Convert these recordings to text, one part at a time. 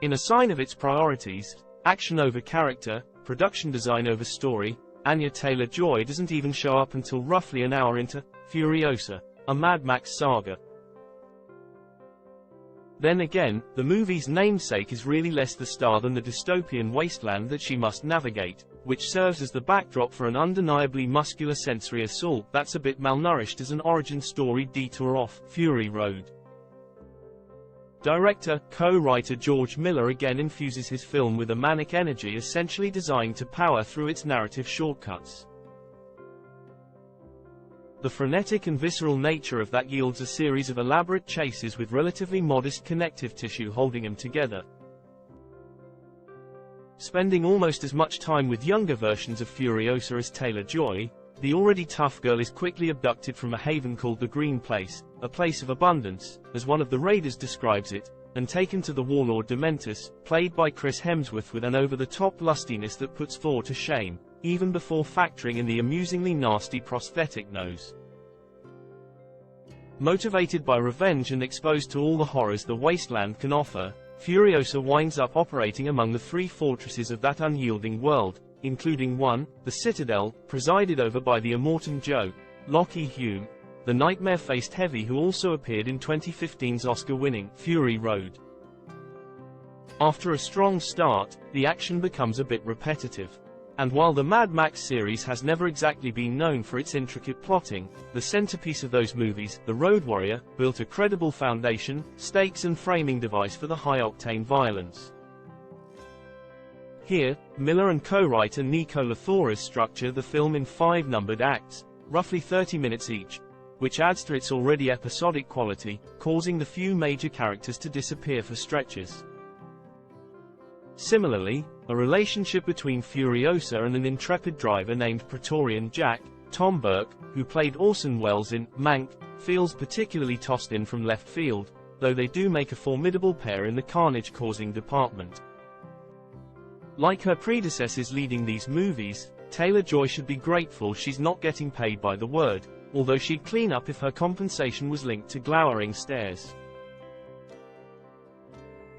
In a sign of its priorities, action over character, production design over story, Anya Taylor-Joy doesn't even show up until roughly an hour into Furiosa, a Mad Max saga. Then again, the movie's namesake is really less the star than the dystopian wasteland that she must navigate, which serves as the backdrop for an undeniably muscular sensory assault that's a bit malnourished as an origin story detour off Fury Road. Director, co-writer George Miller again infuses his film with a manic energy essentially designed to power through its narrative shortcuts. The frenetic and visceral nature of that yields a series of elaborate chases with relatively modest connective tissue holding them together. Spending almost as much time with younger versions of Furiosa as Taylor-Joy, the already tough girl is quickly abducted from a haven called the Green Place, a place of abundance, as one of the raiders describes it, and taken to the warlord Dementus, played by Chris Hemsworth with an over-the-top lustiness that puts Thor to shame, even before factoring in the amusingly nasty prosthetic nose. Motivated by revenge and exposed to all the horrors the wasteland can offer, Furiosa winds up operating among the three fortresses of that unyielding world, including one, the Citadel, presided over by the Immortan Joe, Lockie Hume, the nightmare-faced heavy who also appeared in 2015's Oscar-winning Fury Road. After a strong start, the action becomes a bit repetitive. And while the Mad Max series has never exactly been known for its intricate plotting, the centerpiece of those movies, The Road Warrior, built a credible foundation, stakes and framing device for the high-octane violence. Here, Miller and co-writer Nico Lathoras structure the film in 5 numbered acts, roughly 30 minutes each, which adds to its already episodic quality, causing the few major characters to disappear for stretches. Similarly, a relationship between Furiosa and an intrepid driver named Praetorian Jack, Tom Burke, who played Orson Welles in Mank, feels particularly tossed in from left field, though they do make a formidable pair in the carnage-causing department. Like her predecessors leading these movies, Taylor-Joy should be grateful she's not getting paid by the word, although she'd clean up if her compensation was linked to glowering stares.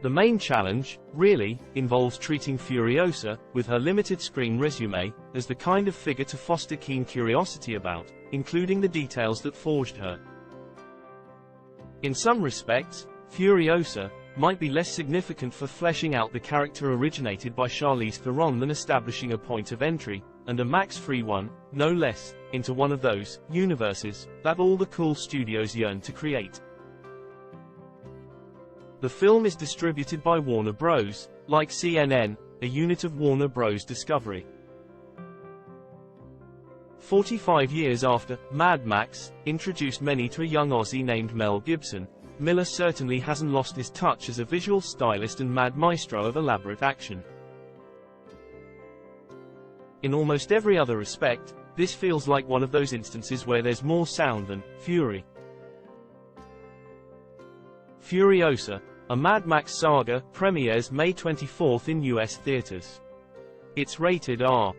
The main challenge, really, involves treating Furiosa, with her limited screen resume, as the kind of figure to foster keen curiosity about, including the details that forged her. In some respects, Furiosa might be less significant for fleshing out the character originated by Charlize Theron than establishing a point of entry, and a max-free one, no less, into one of those universes that all the cool studios yearn to create. The film is distributed by Warner Bros., like CNN, a unit of Warner Bros. Discovery. 45 years after Mad Max introduced many to a young Aussie named Mel Gibson, Miller certainly hasn't lost his touch as a visual stylist and mad maestro of elaborate action. In almost every other respect, this feels like one of those instances where there's more sound than fury. Furiosa, a Mad Max saga, premieres May 24 in US theaters. It's rated R.